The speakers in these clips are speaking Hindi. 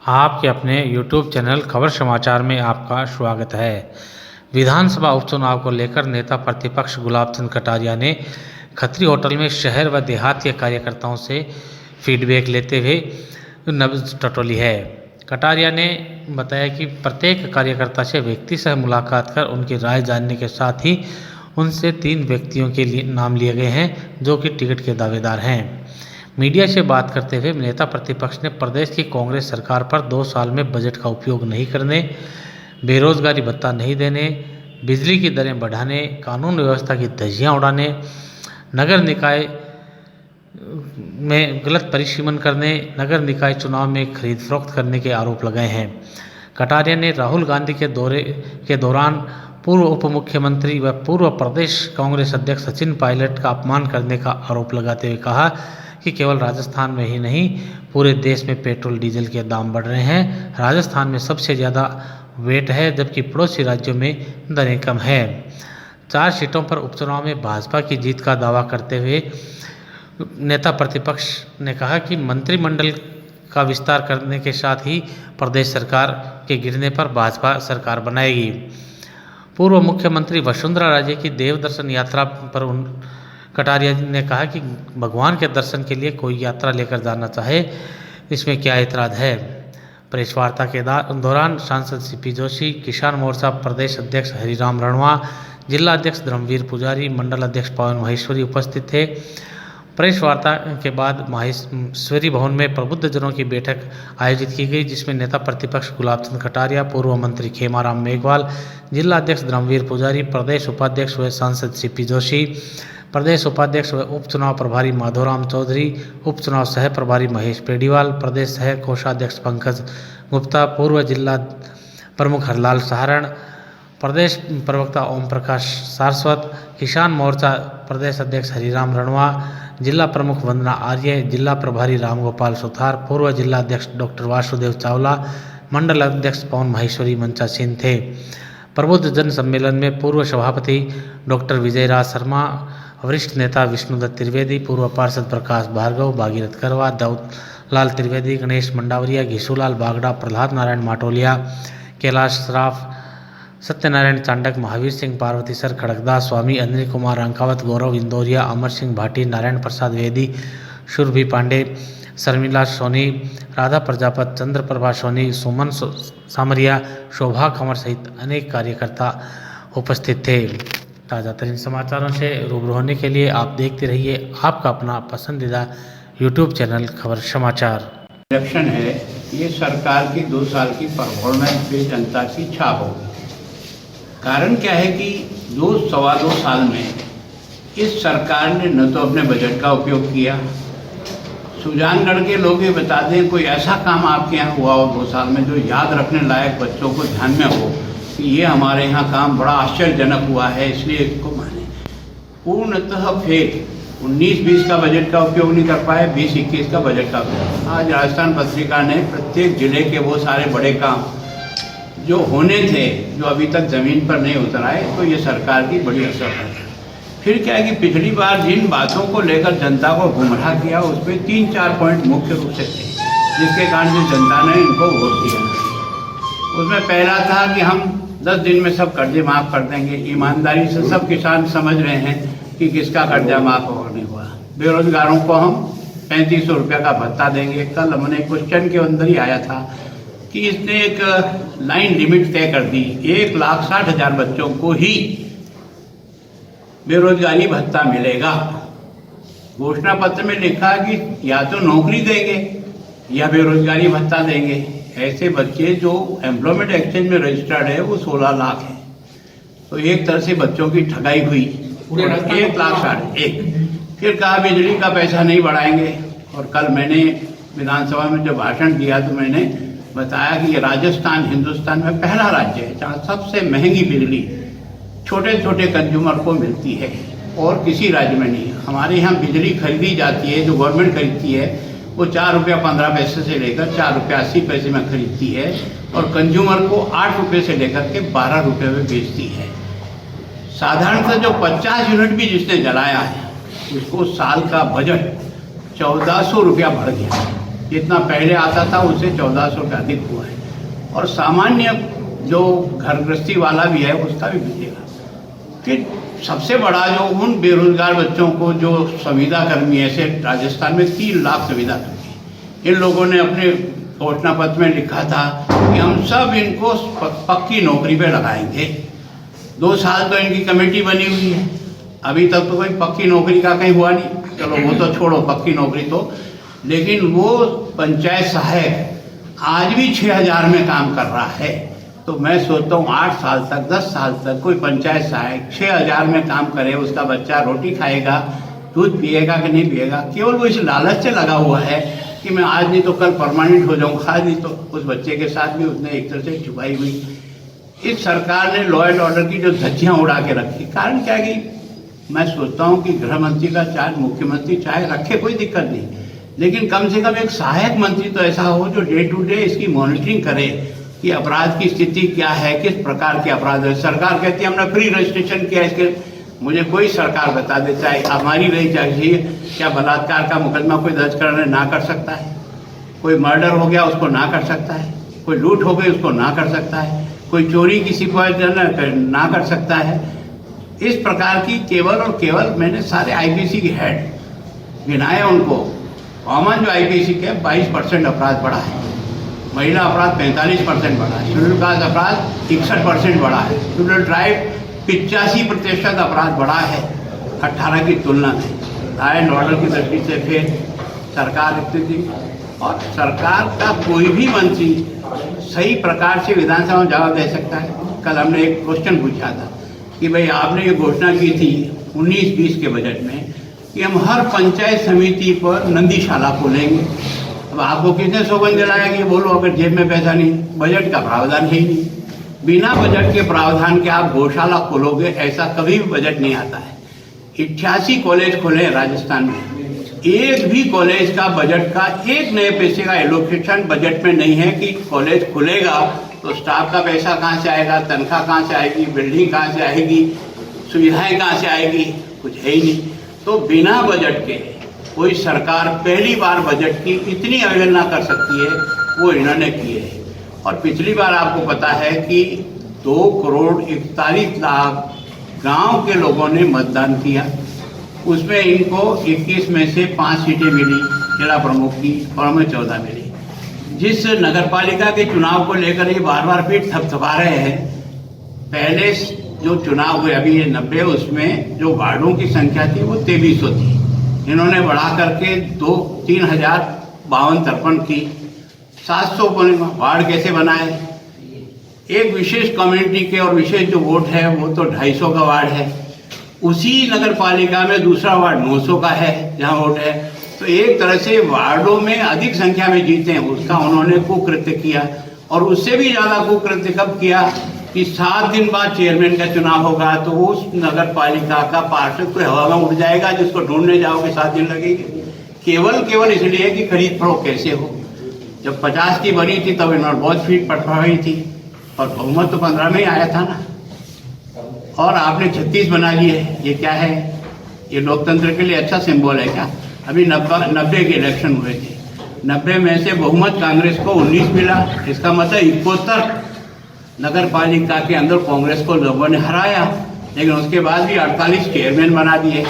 आपके अपने YouTube चैनल खबर समाचार में आपका स्वागत है। विधानसभा उपचुनाव को लेकर नेता प्रतिपक्ष गुलाब चंद कटारिया ने खत्री होटल में शहर व देहात के कार्यकर्ताओं से फीडबैक लेते हुए नब्ज टटोली है। कटारिया ने बताया कि प्रत्येक कार्यकर्ता से व्यक्ति से मुलाकात कर उनकी राय जानने के साथ ही उनसे 3 व्यक्तियों के नाम लिए गए हैं जो कि टिकट के दावेदार हैं। मीडिया से बात करते हुए नेता प्रतिपक्ष ने प्रदेश की कांग्रेस सरकार पर 2 साल में बजट का उपयोग नहीं करने, बेरोजगारी भत्ता नहीं देने, बिजली की दरें बढ़ाने, कानून व्यवस्था की धज्जियां उड़ाने, नगर निकाय में गलत परिसीमन करने, नगर निकाय चुनाव में खरीद फरोख्त करने के आरोप लगाए हैं। कटारिया ने राहुल गांधी के दौरे के दौरान पूर्व उप मुख्यमंत्री व पूर्व प्रदेश कांग्रेस अध्यक्ष सचिन पायलट का अपमान करने का आरोप लगाते हुए कहा कि केवल राजस्थान में ही नहीं पूरे देश में पेट्रोल डीजल के दाम बढ़ रहे हैं। राजस्थान में सबसे ज़्यादा वेट है जबकि पड़ोसी राज्यों में दरें कम है। 4 सीटों पर उपचुनाव में भाजपा की जीत का दावा करते हुए नेता प्रतिपक्ष ने कहा कि मंत्रिमंडल का विस्तार करने के साथ ही प्रदेश सरकार के गिरने पर भाजपा सरकार बनाएगी। पूर्व मुख्यमंत्री वसुंधरा राजे की देव दर्शन यात्रा पर कटारिया ने कहा कि भगवान के दर्शन के लिए कोई यात्रा लेकर जाना चाहे, इसमें क्या ऐतराज़ है। प्रेस वार्ता के दौरान सांसद सीपी जोशी, किसान मोर्चा प्रदेश अध्यक्ष हरिराम रणवा, जिला अध्यक्ष धर्मवीर पुजारी, मंडल अध्यक्ष पवन माहेश्वरी उपस्थित थे। प्रेस वार्ता के बाद माहेश्वरी भवन में प्रबुद्धजनों की बैठक आयोजित की गई जिसमें नेता प्रतिपक्ष गुलाब चंद कटारिया, पूर्व मंत्री खेमाराम मेघवाल, जिला अध्यक्ष धर्मवीर पुजारी, प्रदेश उपाध्यक्ष व सांसद सीपी जोशी, प्रदेश उपाध्यक्ष व उपचुनाव प्रभारी माधोराम चौधरी, उपचुनाव सह प्रभारी महेश पेडीवाल, प्रदेश सह कोषाध्यक्ष पंकज गुप्ता, पूर्व जिला प्रमुख हरलाल सहारण, प्रदेश प्रवक्ता ओम प्रकाश सारस्वत, किसान मोर्चा प्रदेश अध्यक्ष हरिराम रणवा, जिला प्रमुख वंदना आर्य, जिला प्रभारी रामगोपाल सुथार, पूर्व जिला अध्यक्ष डॉक्टर वासुदेव चावला, मंडल अध्यक्ष पवन माहेश्वरी मंचासीन थे। प्रबुद्ध जन सम्मेलन में पूर्व सभापति डॉक्टर विजयराज शर्मा, वरिष्ठ नेता विष्णुदत्त त्रिवेदी, पूर्व पार्षद प्रकाश भार्गव, भागीरथ करवा, दाऊद लाल त्रिवेदी, गणेश मंडावरिया, घीसूलाल बागड़ा, प्रहलाद नारायण माटोलिया, कैलाश श्राफ, सत्यनारायण चांडक, महावीर सिंह पार्वती सर, खड़गदास स्वामी, अनिल कुमार अंकावत, गौरव इंदौरिया, अमर सिंह भाटी, नारायण प्रसाद वेदी, सुरभि पांडे, शर्मिला सोनी, राधा प्रजापत, चंद्र प्रभा सोनी, सुमन सामरिया, शोभा कंवर सहित अनेक कार्यकर्ता उपस्थित थे। ताज़ा तरीन समाचारों से रूबरू होने के लिए आप देखते रहिए आपका अपना पसंदीदा YouTube चैनल खबर समाचार। इलेक्शन है, ये सरकार की 2 साल की परफॉर्मेंस पे जनता की छाप होगी। कारण क्या है कि 2-2.25 साल में इस सरकार ने न तो अपने बजट का उपयोग किया। सुजानगढ़ के लोग ये बता दें कोई ऐसा काम आपके यहाँ हुआ हो 2 साल में जो याद रखने लायक बच्चों को ध्यान में हो कि ये हमारे यहाँ काम बड़ा आश्चर्यजनक हुआ है इसलिए इसको माने। पूर्णतः फेल। 19-20 का बजट का उपयोग नहीं कर पाए, 20-21 का बजट का उपयोग। आज राजस्थान पत्रिका ने प्रत्येक जिले के वो सारे बड़े काम जो होने थे जो अभी तक ज़मीन पर नहीं उतर आए, तो ये सरकार की बड़ी असर है। फिर क्या है कि पिछली बार जिन बातों को लेकर जनता को गुमराह किया उस पर 3-4 पॉइंट मुख्य रूप से थे जिसके कारण जो जनता ने इनको वोट दिया। उसमें पहला था कि हम 10 दिन में सब कर्जे माफ़ कर देंगे। ईमानदारी से सब किसान समझ रहे हैं कि किसका कर्जा माफ़ होने हुआ। बेरोजगारों को हम 3500 रुपये का भत्ता देंगे। कल हमने क्वेश्चन के अंदर ही आया था कि इसने एक लाइन लिमिट तय कर दी, 1,60,000 बच्चों को ही बेरोजगारी भत्ता मिलेगा। घोषणा पत्र में लिखा कि या तो नौकरी देंगे या बेरोजगारी भत्ता देंगे। ऐसे बच्चे जो एम्प्लॉयमेंट एक्सचेंज में रजिस्टर्ड है वो 16 लाख है। तो एक तरह से बच्चों की ठगाई हुई। 1,60,000। फिर कहा बिजली का पैसा नहीं बढ़ाएंगे। और कल मैंने विधानसभा में जब भाषण दिया तो मैंने बताया कि राजस्थान हिंदुस्तान में पहला राज्य है जहाँ सबसे महंगी बिजली छोटे छोटे कंज्यूमर को मिलती है और किसी राज्य में नहीं। हमारे यहाँ बिजली खरीदी जाती है, जो गवर्नमेंट खरीदती है वो 4 रुपया 15 पैसे से लेकर 4 रुपया 80 पैसे में खरीदती है और कंज्यूमर को 8 रुपये से लेकर के 12 रुपये में बेचती है। साधारणतः जो 50 यूनिट भी जिसने जलाया है उसको साल का बजट 1400 रुपया बढ़ गया। जितना पहले आता था उससे 1400 का अधिक हुआ है। और सामान्य जो घर गृहस्थी वाला भी है उसका भी मिलेगा। फिर सबसे बड़ा जो उन बेरोजगार बच्चों को जो संविदा कर्मी ऐसे राजस्थान में 3 लाख संविदा कर्मी, इन लोगों ने अपने घोषणा पत्र में लिखा था कि हम सब इनको पक्की नौकरी पे लगाएंगे। 2 साल तो इनकी कमेटी बनी हुई है, अभी तक तो कोई पक्की नौकरी का कहीं हुआ नहीं। चलो वो तो छोड़ो पक्की नौकरी तो, लेकिन वो पंचायत सहायक आज भी 6000 में काम कर रहा है। तो मैं सोचता हूँ 8 साल तक 10 साल तक कोई पंचायत सहायक 6000 में काम करे, उसका बच्चा रोटी खाएगा, दूध पिएगा कि नहीं पिएगा, केवल वो इस लालच से लगा हुआ है कि मैं आज नहीं तो कल परमानेंट हो जाऊँगा, आज नहीं तो उस बच्चे के साथ भी उसने एक तरह से छुपाई हुई। इस सरकार ने लॉ एंड ऑर्डर की जो धज्जियाँ उड़ा के रखी। कारण क्या है कि मैं सोचता हूँ कि गृह मंत्री का चार्ज मुख्यमंत्री चाहे रखे, कोई दिक्कत नहीं, लेकिन कम से कम एक सहायक मंत्री तो ऐसा हो जो डे टू डे इसकी मॉनिटरिंग करे कि अपराध की स्थिति क्या है, किस प्रकार के अपराध है। सरकार कहती है हमने फ्री रजिस्ट्रेशन किया, इसके मुझे कोई सरकार बता दे, चाहे हमारी रही चाहिए, क्या बलात्कार का मुकदमा कोई दर्ज करने ना कर सकता है, कोई मर्डर हो गया उसको ना कर सकता है, कोई लूट हो गई उसको ना कर सकता है, कोई चोरी की शिकायत ना कर सकता है। इस प्रकार की केवल और केवल मैंने सारे आईपीसी के हेड गिनाए उनको। कॉमन जो आईपीसी के 22% अपराध बढ़ा है, महिला अपराध 45% बढ़ा है, शेड्यूल कास्ट अपराध 61% बढ़ा है, शेड्यूल ट्राइब 85% अपराध बढ़ा है 18 की तुलना में। लॉ एंड ऑर्डर की दृष्टि से फिर सरकार स्थिति और सरकार का कोई भी मंत्री सही प्रकार से विधानसभा में जवाब दे सकता है। कल हमने एक क्वेश्चन पूछा था कि भाई आपने ये घोषणा की थी 19-20 के बजट में कि हम हर पंचायत समिति पर नंदीशाला खोलेंगे। अब आपको किसने सौगंध दिलाया कि बोलो, अगर जेब में पैसा नहीं, बजट का प्रावधान है ही नहीं। बिना बजट के प्रावधान के आप गौशाला खोलोगे, ऐसा कभी भी बजट नहीं आता है। 88 कॉलेज खोले राजस्थान में, एक भी कॉलेज का बजट का एक नए पैसे का एलोकेशन बजट में नहीं है कि कॉलेज खुलेगा तो स्टाफ का पैसा कहाँ से आएगा, तनख्वाह कहाँ से आएगी, बिल्डिंग कहाँ से आएगी, सुविधाएं कहाँ से आएगी, कुछ है ही नहीं। तो बिना बजट के कोई सरकार पहली बार बजट की इतनी अवहेलना कर सकती है, वो इन्होंने की है। और पिछली बार आपको पता है कि 2,41,00,000 गांव के लोगों ने मतदान किया, उसमें इनको 21 में से 5 सीटें मिली जिला प्रमुख की और हमें 14 मिली। जिस नगर पालिका के चुनाव को लेकर ये बार बार पीठ थपथपा रहे हैं, पहले जो चुनाव हुए अभी ये 90, उसमें जो वार्डों की संख्या थी वो 2300 थी, इन्होंने बढ़ा करके 3,052 की 700 वार्ड कैसे बनाए। एक विशेष कम्युनिटी के और विशेष जो वोट है वो तो 250 का वार्ड है, उसी नगर पालिका में दूसरा वार्ड 900 का है जहाँ वोट है। तो एक तरह से वार्डों में अधिक संख्या में जीते हैं, उसका उन्होंने कुकृत्य किया। और उससे भी ज़्यादा कुकृत्य कब किया कि 7 दिन बाद चेयरमैन का चुनाव होगा तो उस नगर पालिका का पार्षद कोई हवा में उड़ जाएगा, जिसको ढूंढने जाओगे 7 दिन लगेंगे, केवल इसलिए कि खरीद फरोख्त कैसे हो। जब 50 की बनी थी तब इन्होंने बहुत फीट पटवाई थी और बहुमत तो 15 में ही आया था ना, और आपने 36 बना लिए। ये क्या है? ये लोकतंत्र के लिए अच्छा सिंबल है क्या? अभी 90 के इलेक्शन हुए थे, 90 में से बहुमत कांग्रेस को 19 मिला, इसका मतलब 71 नगर पालिका के अंदर कांग्रेस को लोगों ने हराया। लेकिन उसके बाद भी 48 चेयरमैन बना दिए।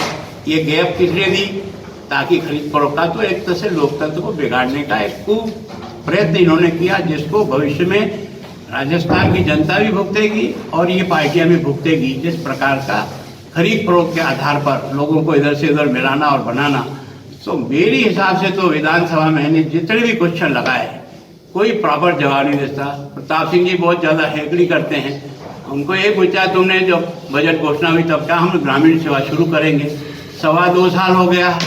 ये गैप किस लिए दी? ताकि खरीद फरोख्त का, तो एक तरह से लोकतंत्र को बिगाड़ने का एक प्रयत्न इन्होंने किया, जिसको भविष्य में राजस्थान की जनता भी भुगतेगी और ये पार्टियां भी भुगतेगी। जिस प्रकार का खरीद फरोख्त के आधार पर लोगों को इधर से उधर मिलाना और बनाना, तो मेरे हिसाब से तो विधानसभा में जितने भी क्वेश्चन लगाए कोई प्रॉपर जवाब नहीं देता। प्रताप सिंह जी बहुत ज़्यादा हैकली करते हैं। उनको ये पूछा तुमने जब बजट घोषणा हुई तब क्या हम ग्रामीण सेवा शुरू करेंगे? 2.25 साल हो गया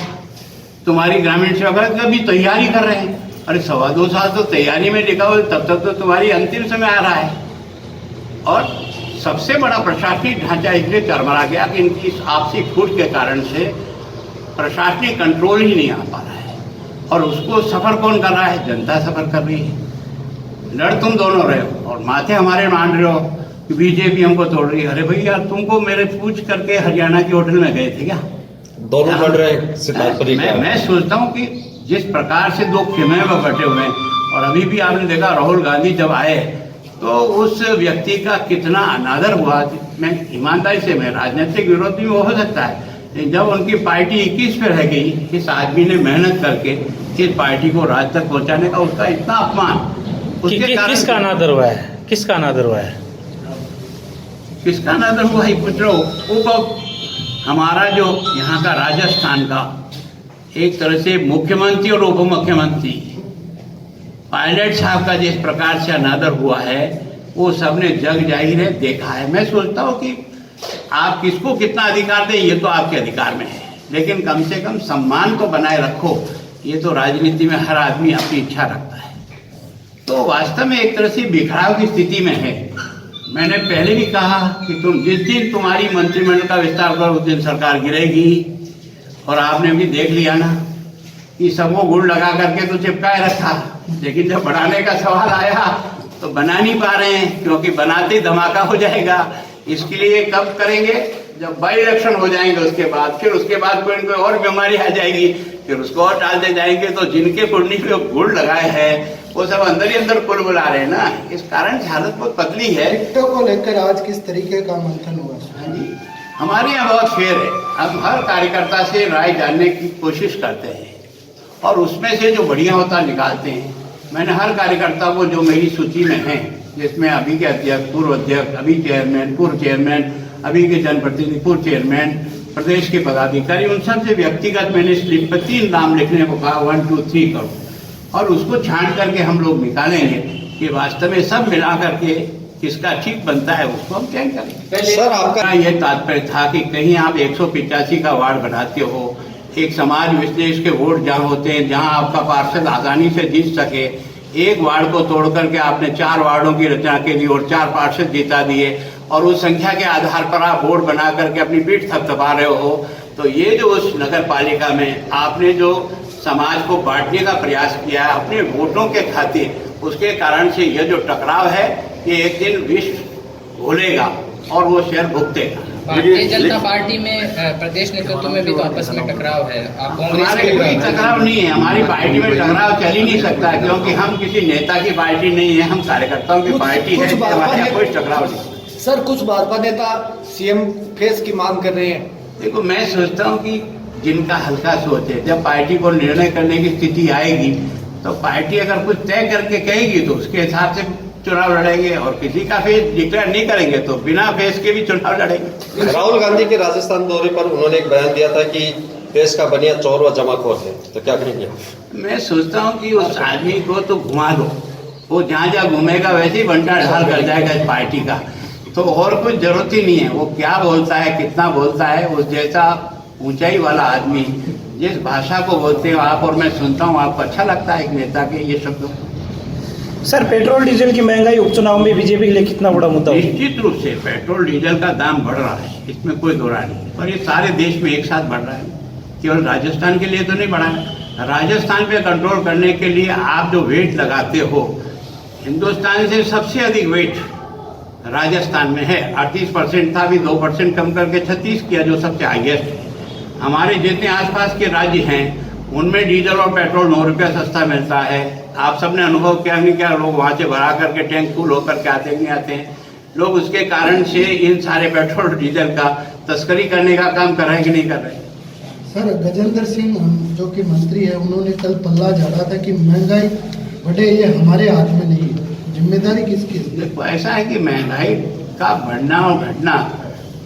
तुम्हारी ग्रामीण सेवा का, अभी तैयारी कर रहे हैं। अरे 2.25 साल तो तैयारी में लिखा हुआ, तब तक तो तुम्हारी अंतिम समय आ रहा है। और सबसे बड़ा प्रशासनिक ढांचा इसलिए चरमरा गया कि इनकी आपसी फूट के कारण से प्रशासनिक कंट्रोल ही नहीं आ पा रहा है। और उसको सफर कौन कर रहा है? जनता सफर कर रही है। लड़ तुम दोनों रहे हो और माथे हमारे मान रहे हो कि बीजेपी हमको तोड़ रही है। अरे भैया, तुमको मेरे पूछ करके हरियाणा के होटल में गए थे क्या? दोनों लड़ रहे हैं। मैं सोचता हूँ कि जिस प्रकार से दो खेमे में बटे हुए हैं, और अभी भी आपने देखा राहुल गांधी जब आए तो उस व्यक्ति का कितना अनादर हुआ। मैं ईमानदारी से, मैं राजनीतिक विरोधी में हो सकता है, लेकिन जब उनकी पार्टी 21 पे रह गई, इस आदमी ने मेहनत करके इस पार्टी को राज तक पहुंचाने का, उसका इतना अपमान, उसके कारण किसका अनादर हुआ है? किसका अनादर हुआ है? किसका अनादर हुआ ही पूछ रहा हूँ। वो हमारा जो यहाँ का राजस्थान का एक तरह से मुख्यमंत्री और उप मुख्यमंत्री पायलट साहब का जिस प्रकार से अनादर हुआ है, वो सबने जग जाहिर है देखा है। मैं सोचता हूँ कि आप किसको कितना अधिकार दें, ये तो आपके अधिकार में है, लेकिन कम से कम सम्मान तो बनाए रखो। ये तो राजनीति में हर आदमी अपनी इच्छा रखता है। तो वास्तव में एक तरह से बिखराव की स्थिति में है। मैंने पहले भी कहा कि तुम जिस दिन तुम्हारी मंत्रिमंडल का विस्तार करो, उस दिन सरकार गिरेगी। और आपने भी देख लिया ना कि सबको गुड़ लगा करके तो चिपकाए रखा, लेकिन जब बढ़ाने का सवाल आया तो बना नहीं पा रहे हैं, क्योंकि बनाते धमाका हो जाएगा। इसके लिए कब करेंगे? जब बाई इलेक्शन हो जाएंगे, उसके बाद कोई और बीमारी आ जाएगी, फिर उसको और टालते जाएंगे। तो जिनके कुंडली पे गुड़ लगाए हैं वो सब अंदर ही अंदर कुल बुला रहे हैं ना। इस कारण से हालत बहुत पतली है। टिकटॉक को लेकर आज किस तरीके का मंथन हुआ? हाँ जी, हमारे यहाँ बहुत फेयर है। हम हर कार्यकर्ता से राय जानने की कोशिश करते हैं और उसमें से जो बढ़िया होता निकालते हैं। मैंने हर कार्यकर्ता को जो मेरी सूची में है, जिसमें अभी के अध्यक्ष, पूर्व अध्यक्ष, अभी चेयरमैन, पूर्व चेयरमैन, अभी के जनप्रतिनिधि, पूर्व चेयरमैन, प्रदेश के पदाधिकारी, उन सब से व्यक्तिगत मैंने स्लिप पर 3 नाम लिखने को कहा, 1, 2, 3 करो, और उसको छांट करके हम लोग निकालेंगे कि वास्तव में सब मिला करके किसका ठीक बनता है, उसको हम चयन करेंगे। सर, आपका यह तात्पर्य था कि कहीं आप 185 का वार्ड बढ़ाते हो, एक समाज विश्लेष के वोट जहाँ होते हैं, जहाँ आपका पार्षद आसानी से जीत सके, एक वार्ड को तोड़ करके आपने 4 वार्डों की रचना के लिए और 4 पार्षद जीता दिए, और उस संख्या के आधार पर आप वोट बना करके अपनी पीठ थपथपा रहे हो। तो ये जो उस नगर पालिका में आपने जो समाज को बांटने का प्रयास किया है अपने वोटों के खातिर, उसके कारण से यह जो टकराव है, ये एक दिन विश्व भूलेगा और वो शहर भुगतेगा। भारतीय जनता पार्टी में प्रदेश नेतृत्व में भी तो आपस में टकराव है। आप कांग्रेस हमारे कोई टकराव नहीं है, हमारी पार्टी में टकराव चल ही नहीं सकता, क्योंकि हम किसी नेता की पार्टी नहीं है, हम कार्यकर्ताओं की पार्टी है। हमारे यहाँ कोई टकराव नहीं। सर, कुछ भाजपा नेता सीएम फेस की मांग कर रहे हैं। देखो, मैं सोचता हूँ कि जिनका हल्का सोच है, जब पार्टी को निर्णय करने की स्थिति आएगी तो पार्टी अगर कुछ तय करके कहेगी तो उसके हिसाब से चुनाव लड़ेंगे, और किसी का फेस डिक्लेयर नहीं करेंगे तो बिना फेस के भी चुनाव लड़ेंगे। राहुल गांधी के राजस्थान दौरे पर उन्होंने एक बयान दिया था कि देश का बनिया चोर व जमाखोर है, तो क्या कहेंगे? मैं सोचता हूँ कि उस आदमी को तो घुमा दो, वो जहाँ जहाँ घूमेगा वैसे ही बंटा ढाल कर जाएगा इस पार्टी का, तो और कुछ जरूरत ही नहीं है। वो क्या बोलता है, कितना बोलता है, उस जैसा ऊंचाई वाला आदमी जिस भाषा को बोलते हो आप और मैं सुनता हूँ, आपको अच्छा लगता है एक नेता के ये शब्दों? सर, पेट्रोल डीजल की महंगाई उपचुनाव में बीजेपी के लिए कितना बड़ा मुद्दा है? निश्चित रूप से पेट्रोल डीजल का दाम बढ़ रहा है, इसमें कोई दो राय नहीं, और ये सारे देश में एक साथ बढ़ रहा है। केवल राजस्थान के लिए तो नहीं बढ़ा है। राजस्थान पे कंट्रोल करने के लिए आप जो वेट लगाते हो, हिंदुस्तान से सबसे अधिक वेट राजस्थान में है। 38% था, अभी 2% कम करके 36 किया, जो सबसे हाईएस्ट है। हमारे जितने आसपास के राज्य हैं उनमें डीजल और पेट्रोल 9 रुपया सस्ता मिलता है। आप सबने अनुभव किया नहीं क्या? लोग वहाँ से भरा करके टैंक फुल होकर के आते नहीं आते हैं लोग, उसके कारण से इन सारे पेट्रोल डीजल का तस्करी करने का काम कर रहे हैं कि नहीं कर रहे हैं? सर, गजेंद्र सिंह जो कि मंत्री है, उन्होंने कल पल्ला झाड़ा था कि महंगाई बढ़े ये हमारे हाथ में नहीं है, जिम्मेदारी किसकी? देखो, ऐसा है कि महंगाई का बढ़ना और घटना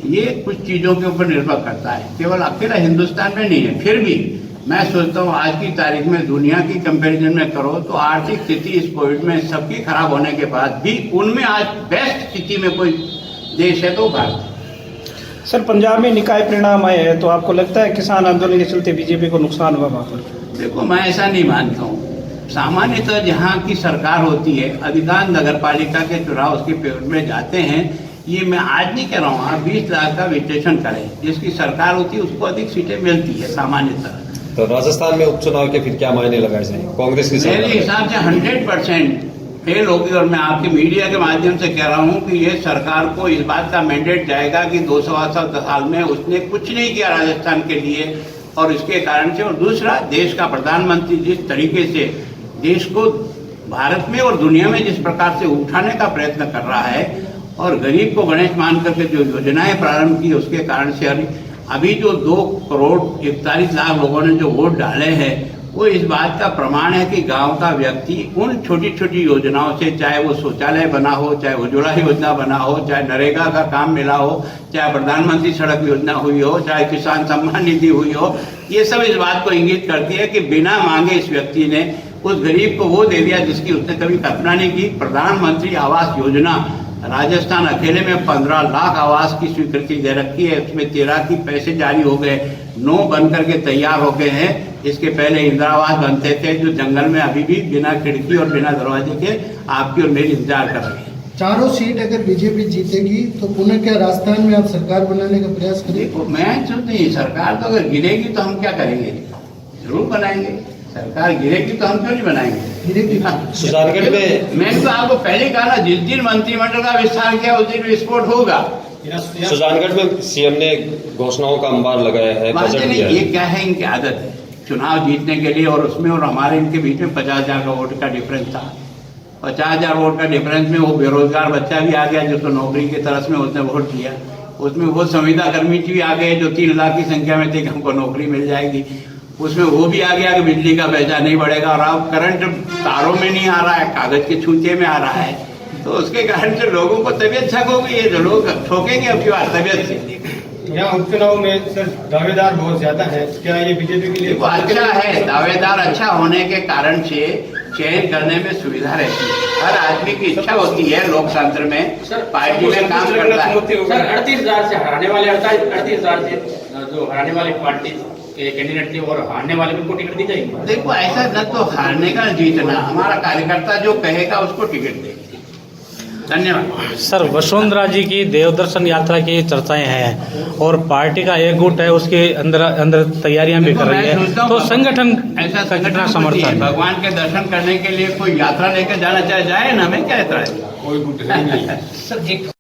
ये कुछ चीज़ों के ऊपर निर्भर करता है, केवल अकेला हिंदुस्तान में नहीं है। फिर भी मैं सोचता हूँ आज की तारीख में दुनिया की कंपैरिजन में करो तो आर्थिक स्थिति इस कोविड में सबकी खराब होने के बाद भी उनमें आज बेस्ट स्थिति में कोई देश है तो भारत। सर, पंजाब में निकाय परिणाम आए हैं, तो आपको लगता है किसान आंदोलन के चलते बीजेपी को नुकसान हुआ वहाँ पर? देखो, मैं ऐसा नहीं मानता हूँ। सामान्यतः जहाँ की सरकार होती है, अधिकांश नगर पालिका के चुनाव उसके पेड़ में जाते हैं। ये मैं आज नहीं कह रहा हूँ, आप 20 लाख का विश्लेषण करें, जिसकी सरकार होती है उसको अधिक सीटें मिलती है सामान्यतः। तो राजस्थान में उपचुनाव के फिर क्या मायने लगाए जाएंगे? कांग्रेस की मेरे हिसाब से 100% फेल होगी, और मैं आपके मीडिया के माध्यम से कह रहा हूँ कि ये सरकार को इस बात का मैंडेट जाएगा कि 2 सवा साल में उसने कुछ नहीं किया राजस्थान के लिए, और इसके कारण से, और दूसरा देश का प्रधानमंत्री जिस तरीके से देश को भारत में और दुनिया में जिस प्रकार से उठाने का प्रयत्न कर रहा है और गरीब को गणेश मान करके जो योजनाएं प्रारंभ की, उसके कारण से अभी जो 2,41,00,000 लोगों ने जो वोट डाले हैं, वो इस बात का प्रमाण है कि गांव का व्यक्ति उन छोटी छोटी योजनाओं से, चाहे वो शौचालय बना हो, चाहे उज्ज्वला योजना बना हो, चाहे नरेगा का काम मिला हो, चाहे प्रधानमंत्री सड़क योजना हुई हो, चाहे किसान सम्मान निधि हुई हो, ये सब इस बात को इंगित करती है कि बिना मांगे इस व्यक्ति ने उस गरीब को वो दे दिया जिसकी उसने कभी कल्पना नहीं की। प्रधानमंत्री आवास योजना राजस्थान अकेले में 15 लाख आवास की स्वीकृति दे रखी है, उसमें 13 की पैसे जारी हो गए, 9 बन करके तैयार हो गए हैं। इसके पहले इंदिरा आवास बनते थे जो जंगल में अभी भी बिना खिड़की और बिना दरवाजे के आपकी और मेरी इंतजार कर रही है। चारों सीट अगर बीजेपी जीतेगी तो पुनः क्या राजस्थान में आप सरकार बनाने का प्रयास करेंगे? देखो, मैं तो नहीं, सरकार तो अगर गिरेगी तो हम क्या करेंगे, जरूर बनाएंगे। सरकार गिरेगी तो हम क्यों नहीं बनाएंगे, गिरेगी। सुजानगढ़ में मैंने तो आपको पहले कहा ना, जिस दिन मंत्रिमंडल का विस्तार किया उस दिन विस्फोट होगा। सुजानगढ़ में सीएम ने घोषणाओं का अंबार लगाया है, बजट दिया है। ये क्या है, इनकी आदत है चुनाव जीतने के लिए, और उसमें और हमारे इनके बीच में 50,000 का वोट का डिफरेंस था। 50,000 वोट का डिफरेंस में वो बेरोजगार बच्चा भी आ गया जिसको नौकरी की तरस में उसने वोट दिया, उसमें वो संविदा कर्मी भी आ गए जो 3 लाख की संख्या में थे कि हमको नौकरी मिल जाएगी, उसमें वो भी आ गया कि बिजली का पैसा नहीं बढ़ेगा, और अब करंट तारों में नहीं आ रहा है, कागज के छूते में आ रहा है। तो उसके कारण से लोगों को तबीयत छक हो गई है, जो लोग ठोकेंगे अब की बार तबीयत से। यहाँ उपचुनाव में सर दावेदार बहुत ज्यादा है, क्या ये बीजेपी के लिए अच्छा है? दावेदार अच्छा होने के कारण से चयन करने में सुविधा रहती है, हर आदमी की इच्छा होती है लोकतंत्र में, पार्टी में काम करता है। सर 38,000 से हराने वाले 38,000 से जो हराने वाले पार्टी के कैंडिडेट थे और हारने वाले को टिकट दी जाएगी? देखो, ऐसा न तो हारने का जीतना, हमारा कार्यकर्ता जो कहेगा उसको टिकट देंगे। धन्यवाद। सर, वसुंधरा जी की देवदर्शन यात्रा की चर्चाएं हैं और पार्टी का एक गुट है, उसके अंदर तैयारियां भी कर रही है, तो संगठन ऐसा कितना संगठन समर्थन? भगवान के दर्शन करने के लिए कोई यात्रा लेकर जाना चाहे जाए ना, हमें क्या ऐतराज है? कोई गुट नहीं है। सर एक